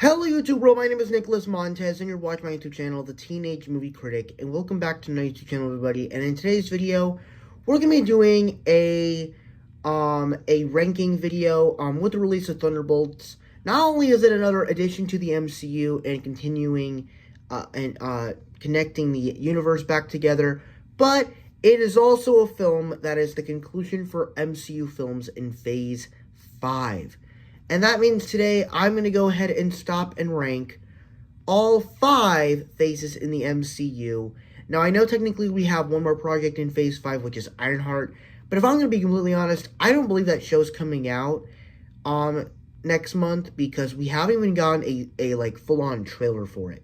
Hello YouTube world, my name is Nicholas Montez and you're watching my YouTube channel, The Teenage Movie Critic, and welcome back to my YouTube channel everybody. And in today's video, we're going to be doing a ranking video with the release of Thunderbolts. Not only is it another addition to the MCU and continuing and connecting the universe back together, but it is also a film that is the conclusion for MCU films in Phase 5. And that means today I'm going to go ahead and stop and rank all 5 phases in the MCU. Now, I know technically we have one more project in Phase 5, which is Ironheart. But if I'm going to be completely honest, I don't believe that show's coming out next month because we haven't even gotten a like full-on trailer for it.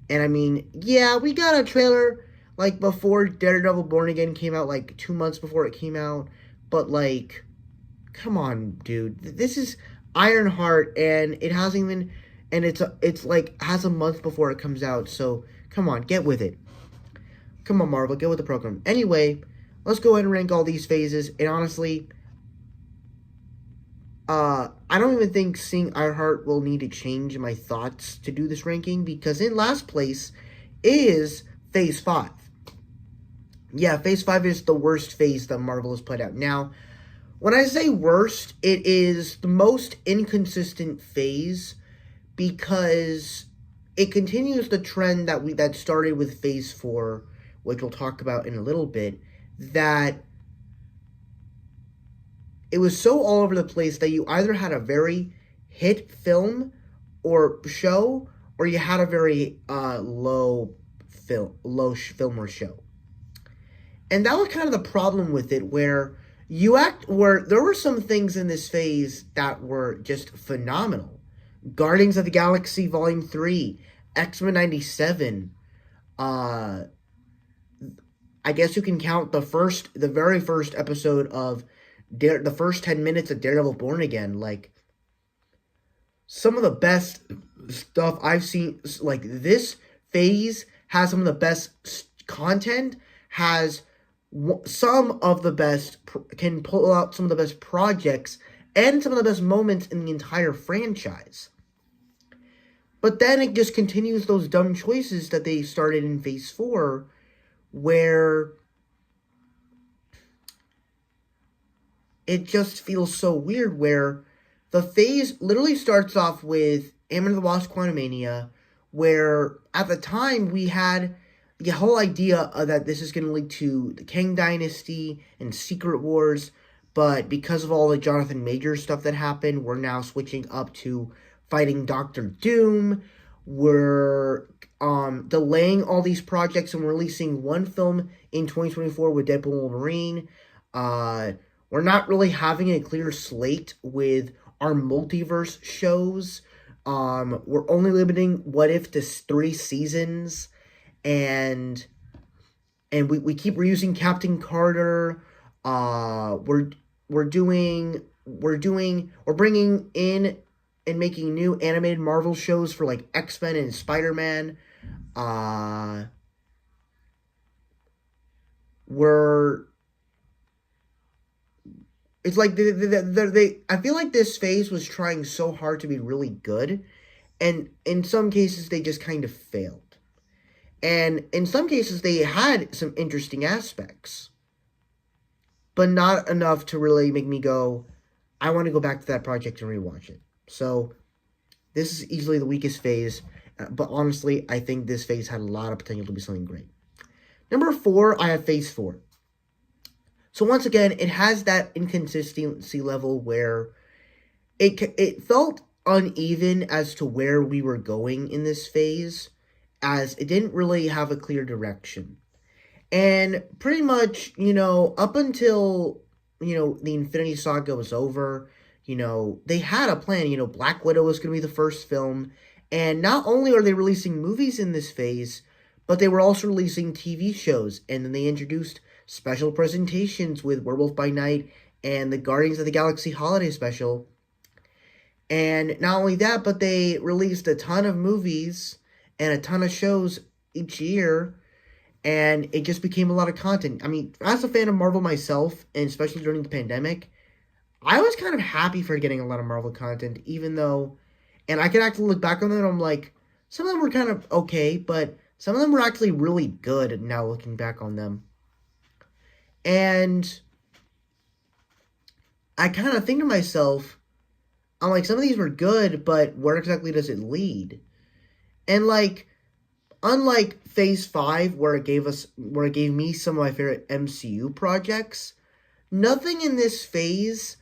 And I mean, yeah, we got a trailer like before Daredevil Born Again came out, like 2 months before it came out. But like, come on, dude. This is Ironheart, and it hasn't even, and it's like has a month before it comes out. So come on, get with it. Come on, Marvel, get with the program. Anyway, let's go ahead and rank all these phases. And honestly, I don't even think seeing Ironheart will need to change my thoughts to do this ranking, because in last place is Phase 5. Yeah, Phase 5 is the worst phase that Marvel has put out. Now, when I say worst, it is the most inconsistent phase because it continues the trend that started with Phase 4, which we'll talk about in a little bit, that it was so all over the place that you either had a very hit film or show, or you had a very low film or show. And that was kind of the problem with it, where there were some things in this phase that were just phenomenal. Guardians of the Galaxy Volume 3, X-Men 97. I guess you can count the very first episode of the first 10 minutes of Daredevil Born Again. Like, some of the best stuff I've seen. Like, this phase has some of the best content, has some of the best, can pull out some of the best projects and some of the best moments in the entire franchise. But then it just continues those dumb choices that they started in Phase 4, where it just feels so weird, where the phase literally starts off with Ant-Man and the Wasp: Quantumania, where at the time we had the whole idea that this is going to lead to the Kang Dynasty and Secret Wars, but because of all the Jonathan Majors stuff that happened, we're now switching up to fighting Doctor Doom. We're delaying all these projects and releasing one film in 2024 with Deadpool and Wolverine. We're not really having a clear slate with our multiverse shows. We're only limiting What If to 3 seasons. And we keep reusing Captain Carter. We're bringing in and making new animated Marvel shows for like X-Men and Spider-Man. It's like I feel like this phase was trying so hard to be really good, and in some cases they just kind of failed. And in some cases, they had some interesting aspects, but not enough to really make me go, I want to go back to that project and rewatch it. So, this is easily the weakest phase, but honestly, I think this phase had a lot of potential to be something great. Number 4, I have Phase 4. So, once again, it has that inconsistency level where it felt uneven as to where we were going in this phase, as it didn't really have a clear direction. And pretty much, up until, the Infinity Saga was over, they had a plan. Black Widow was going to be the first film. And not only are they releasing movies in this phase, but they were also releasing TV shows. And then they introduced special presentations with Werewolf by Night and the Guardians of the Galaxy Holiday Special. And not only that, but they released a ton of movies and a ton of shows each year, and it just became a lot of content. I mean, as a fan of Marvel myself, and especially during the pandemic, I was kind of happy for getting a lot of Marvel content, even though And I can actually look back on them and I'm like, some of them were kind of okay, but some of them were actually really good now looking back on them. And I kind of think to myself, I'm like, some of these were good, but where exactly does it lead? And like, unlike Phase 5, where it gave me some of my favorite MCU projects, nothing in Phase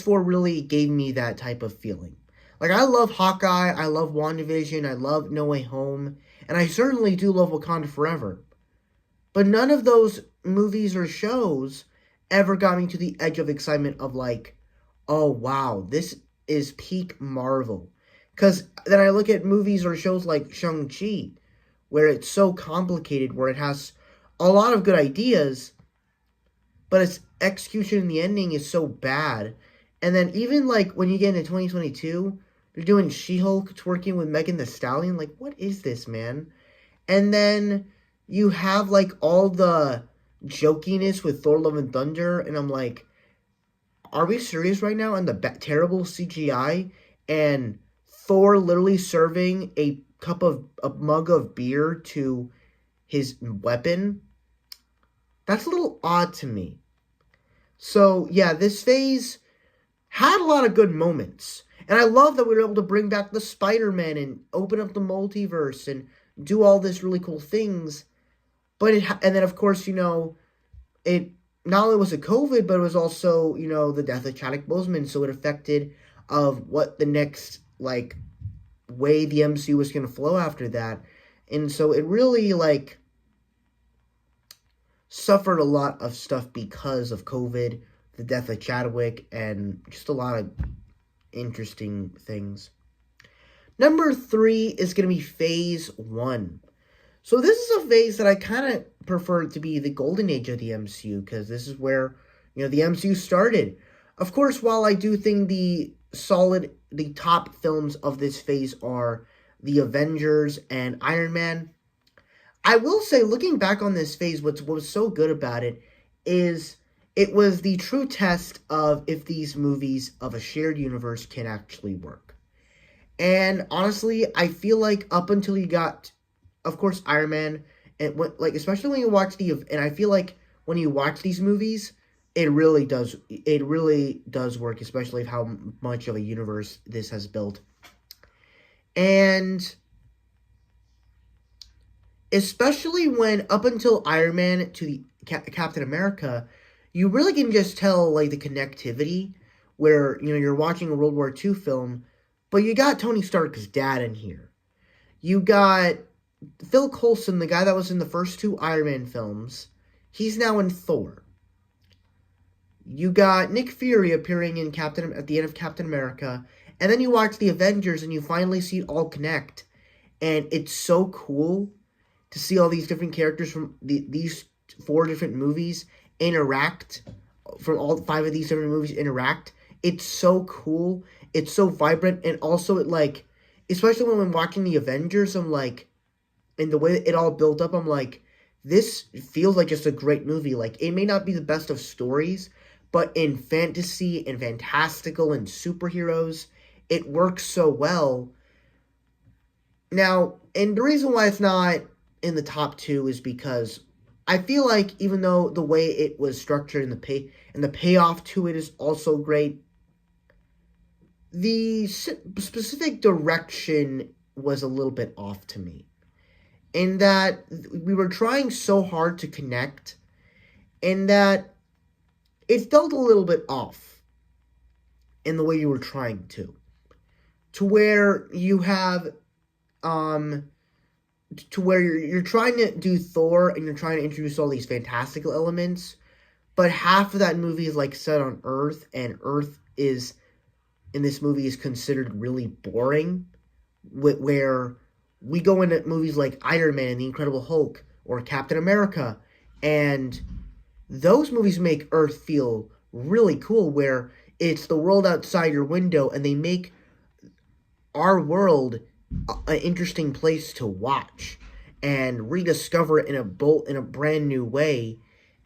4 really gave me that type of feeling. Like, I love Hawkeye, I love WandaVision, I love No Way Home, and I certainly do love Wakanda Forever. But none of those movies or shows ever got me to the edge of excitement of like, oh wow, this is peak Marvel. Because then I look at movies or shows like Shang-Chi, where it's so complicated, where it has a lot of good ideas, but its execution in the ending is so bad. And then even like when you get into 2022, they're doing She-Hulk, it's working with Megan Thee Stallion. Like, what is this, man? And then you have like all the jokiness with Thor: Love and Thunder, and I'm like, are we serious right now? And the terrible CGI and Thor literally serving a mug of beer to his weapon. That's a little odd to me. So yeah, this phase had a lot of good moments. And I love that we were able to bring back the Spider-Man and open up the multiverse and do all this really cool things. But and then of course, it not only was it COVID, but it was also, the death of Chadwick Boseman, so it affected of what the next like way the MCU was going to flow after that. And so it really like suffered a lot of stuff because of COVID, the death of Chadwick, and just a lot of interesting things. Number 3 is going to be Phase 1. So this is a phase that I kind of prefer to be the golden age of the MCU, because this is where, the MCU started. Of course, while I do think the top films of this phase are the Avengers and Iron Man, I will say, looking back on this phase, what was so good about it is it was the true test of if these movies of a shared universe can actually work. And honestly, I feel like up until you got, of course, Iron Man, and especially when you watch and I feel like when you watch these movies, it really does work, especially how much of a universe this has built. And especially when up until Iron Man to the Captain America, you really can just tell like the connectivity where, you're watching a World War II film, but you got Tony Stark's dad in here. You got Phil Coulson, the guy that was in the first 2 Iron Man films. He's now in Thor. You got Nick Fury appearing at the end of Captain America. And then you watch the Avengers and you finally see it all connect. And it's so cool to see all these different characters from these 4 different movies interact. From all 5 of these different movies interact. It's so cool. It's so vibrant. And also it especially when I'm watching the Avengers, I'm like, and the way it all built up, I'm like, this feels like just a great movie. Like, it may not be the best of stories, but in fantasy and fantastical and superheroes, it works so well. Now, and the reason why it's not in the top 2 is because I feel like even though the way it was structured and the payoff to it is also great, the specific direction was a little bit off to me. In that we were trying so hard to connect, and that it felt a little bit off in the way you were trying to where you have, to where you're trying to do Thor and you're trying to introduce all these fantastical elements, but half of that movie is like set on Earth, and Earth is, in this movie, is considered really boring, where we go into movies like Iron Man and The Incredible Hulk or Captain America, and those movies make Earth feel really cool, where it's the world outside your window, and they make our world an interesting place to watch and rediscover it in a brand new way.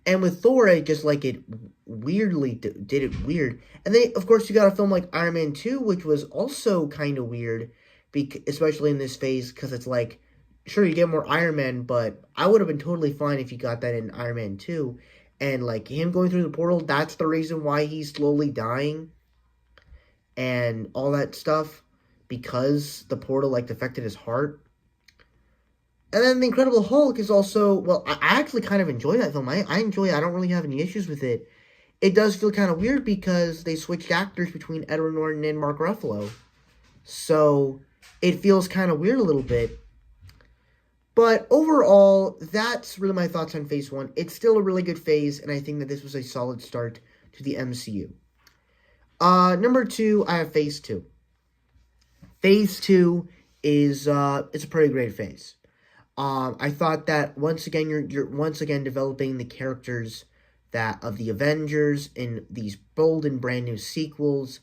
And with Thor, it just like it weirdly did it weird. And then, of course, you got a film like Iron Man 2, which was also kind of weird, especially in this phase, because it's like, sure, you get more Iron Man, but I would have been totally fine if you got that in Iron Man 2. And like him going through the portal, that's the reason why he's slowly dying and all that stuff, because the portal like affected his heart. And then The Incredible Hulk is also, well, I actually kind of enjoy that film. I enjoy it. I don't really have any issues with it. It does feel kind of weird because they switched actors between Edward Norton and Mark Ruffalo. So it feels kind of weird a little bit. But overall, that's really my thoughts on Phase 1. It's still a really good phase, and I think that this was a solid start to the MCU. Number 2, I have Phase 2. Phase 2 is it's a pretty great phase. I thought that once again you're once again developing the characters that of the Avengers in these bold and brand new sequels.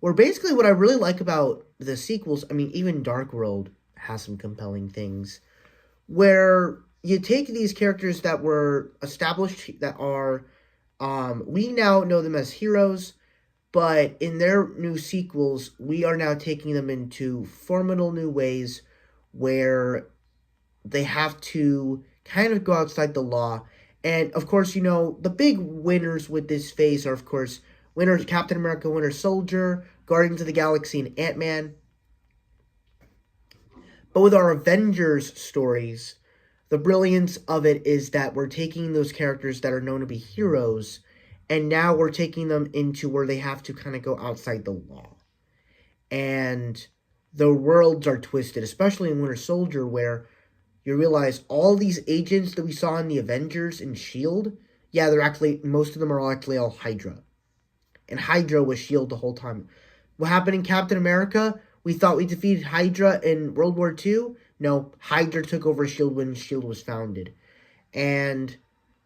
Where basically what I really like about the sequels, I mean even Dark World has some compelling things, where you take these characters that were established that are we now know them as heroes, but in their new sequels we are now taking them into formidable new ways where they have to kind of go outside the law. And, of course, you know, the big winners with this phase are, of course, Captain America, Winter Soldier, Guardians of the Galaxy, and Ant-Man. But with our Avengers stories, the brilliance of it is that we're taking those characters that are known to be heroes, and now we're taking them into where they have to kind of go outside the law. And the worlds are twisted, especially in Winter Soldier, where you realize all these agents that we saw in the Avengers and S.H.I.E.L.D., yeah, most of them are actually all Hydra. And Hydra was S.H.I.E.L.D. the whole time. What happened in Captain America? We thought we defeated Hydra in World War II. No, Hydra took over S.H.I.E.L.D. when S.H.I.E.L.D. was founded. And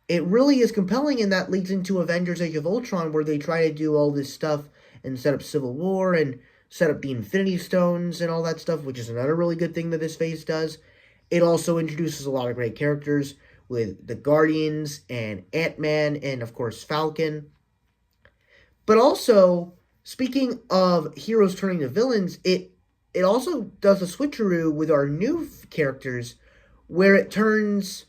it really is compelling, and that leads into Avengers Age of Ultron, where they try to do all this stuff and set up Civil War and set up the Infinity Stones and all that stuff, which is another really good thing that this phase does. It also introduces a lot of great characters with the Guardians and Ant-Man and, of course, Falcon. But also, speaking of heroes turning to villains, it also does a switcheroo with our new characters where it turns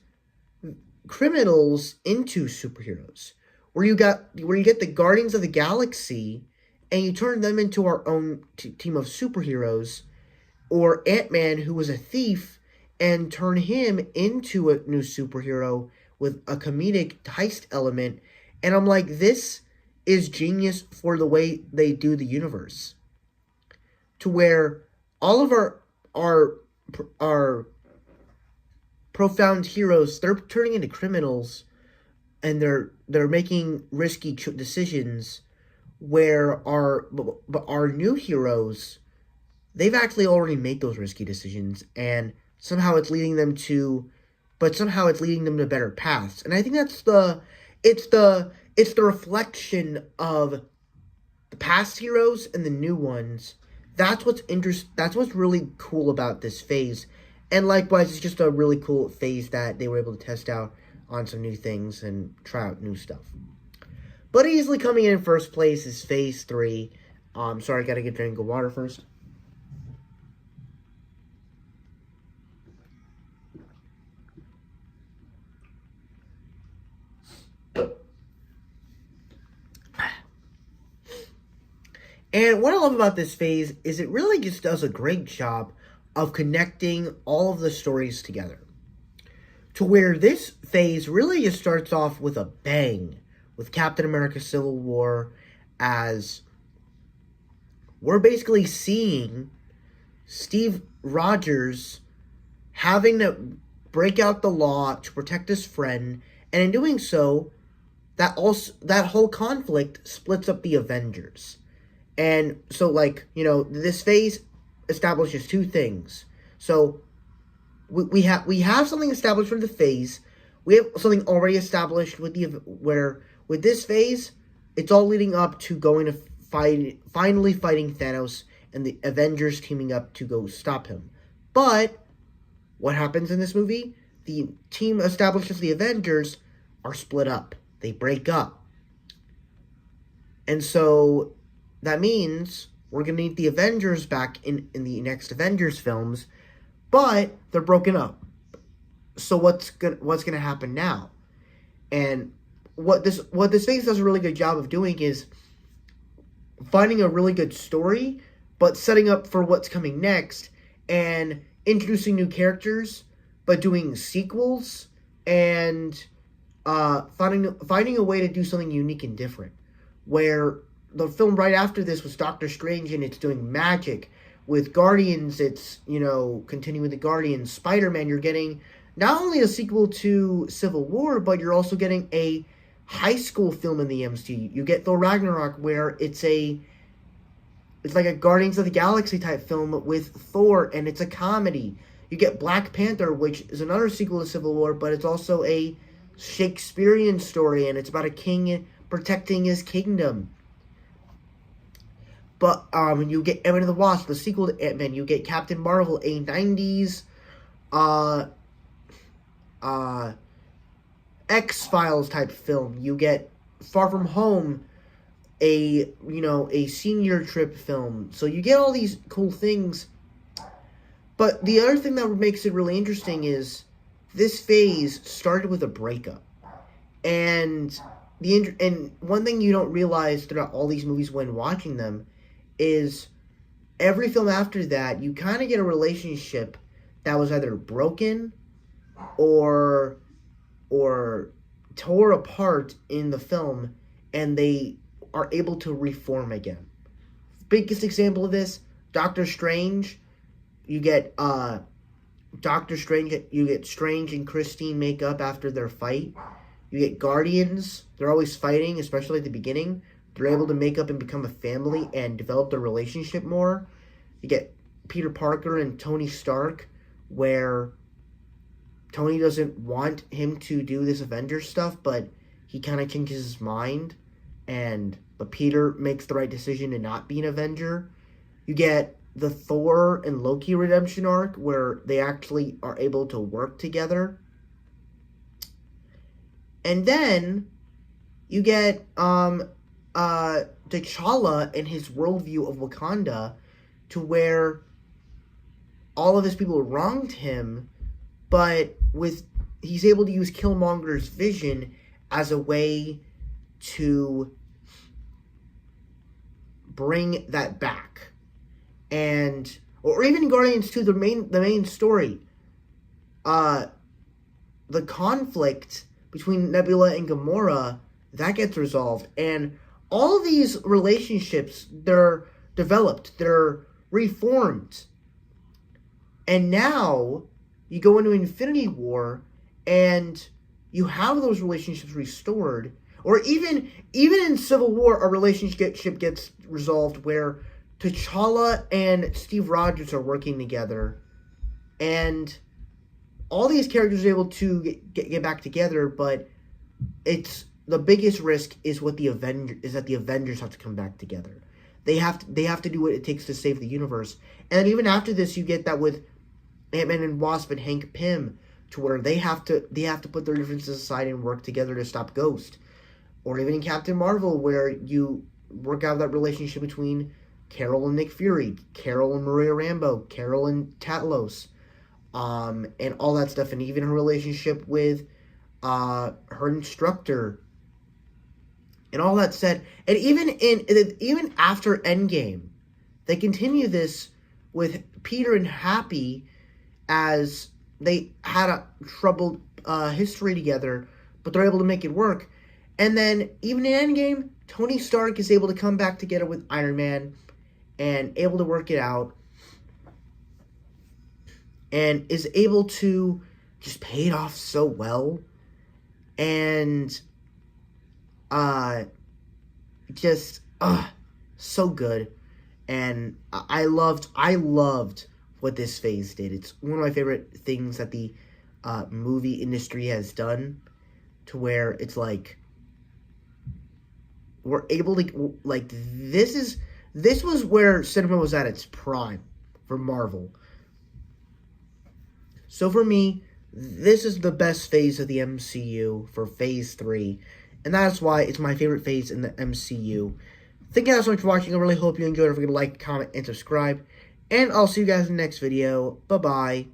criminals into superheroes. Where you get the Guardians of the Galaxy and you turn them into our own team of superheroes, or Ant-Man, who was a thief, and turn him into a new superhero with a comedic heist element. And I'm like, this is genius for the way they do the universe. To where all of our profound heroes, they're turning into criminals, and they're making risky decisions, where our new heroes, they've actually already made those risky decisions, and somehow it's leading them to better paths. And I think it's the reflection of the past heroes and the new ones. That's what's really cool about this phase. And likewise, it's just a really cool phase that they were able to test out on some new things and try out new stuff. But easily coming in first place is Phase 3. Sorry, I gotta get a drink of water first. And what I love about this phase is it really just does a great job of connecting all of the stories together. To where this phase really just starts off with a bang with Captain America Civil War, as we're basically seeing Steve Rogers having to break out the law to protect his friend, and in doing so, that whole conflict splits up the Avengers. And so, like, you know, this phase establishes two things. So we have something established for the phase. We have something already established with with this phase, it's all leading up to going to finally fighting Thanos and the Avengers teaming up to go stop him. But what happens in this movie? The team established as the Avengers are split up. they break up. And so that means we're going to need the Avengers back in the next Avengers films, but they're broken up. So what's gonna happen now? And what this phase does a really good job of doing is finding a really good story, but setting up for what's coming next and introducing new characters, but doing sequels and finding a way to do something unique and different. Where the film right after this was Doctor Strange, and it's doing magic. With Guardians, it's, continuing with the Guardians. Spider-Man, you're getting not only a sequel to Civil War, but you're also getting a high school film in the MCU. You get Thor Ragnarok, where it's like a Guardians of the Galaxy type film with Thor, and it's a comedy. You get Black Panther, which is another sequel to Civil War, but it's also a Shakespearean story, and it's about a king protecting his kingdom. But you get Ant-Man and the Wasp, the sequel to Ant-Man. You get Captain Marvel, a 90s X-Files type film. You get Far From Home, a senior trip film. So you get all these cool things. But the other thing that makes it really interesting is this phase started with a breakup. And one thing you don't realize throughout all these movies when watching them is every film after that, you kind of get a relationship that was either broken or tore apart in the film, and they are able to reform again. Biggest example of this, Doctor Strange. You get Strange and Christine make up after their fight. You get Guardians. They're always fighting, especially at the beginning. They're able to make up and become a family and develop their relationship more. You get Peter Parker and Tony Stark, where Tony doesn't want him to do this Avengers stuff, but he kind of changes his mind, but Peter makes the right decision to not be an Avenger. You get the Thor and Loki redemption arc, where they actually are able to work together. And then you get T'Challa and his worldview of Wakanda, to where all of his people wronged him, but he's able to use Killmonger's vision as a way to bring that back. Or even Guardians 2, the main story, the conflict between Nebula and Gamora, that gets resolved, and all of these relationships, they're developed, they're reformed. And now you go into Infinity War and you have those relationships restored. Or even in Civil War, a relationship gets resolved where T'Challa and Steve Rogers are working together. And all these characters are able to get back together, but the biggest risk is that the Avengers have to come back together. They have to do what it takes to save the universe. And even after this, you get that with Ant-Man and Wasp and Hank Pym, to where they have to put their differences aside and work together to stop Ghost. Or even in Captain Marvel, where you work out that relationship between Carol and Nick Fury, Carol and Maria Rambeau, Carol and Talos, and all that stuff, and even her relationship with her instructor. And all that said, and even after Endgame, they continue this with Peter and Happy, as they had a troubled history together, but they're able to make it work. And then even in Endgame, Tony Stark is able to come back together with Iron Man and able to work it out, and is able to just pay it off so well. And so good. And I loved what this phase did. It's one of my favorite things that the movie industry has done, to where it's like we're able to, like, this was where cinema was at its prime for Marvel. So for me, this is the best phase of the MCU for phase 3. And that's why it's my favorite phase in the MCU. Thank you guys so much for watching. I really hope you enjoyed. Don't forget to like, comment, and subscribe. And I'll see you guys in the next video. Bye-bye.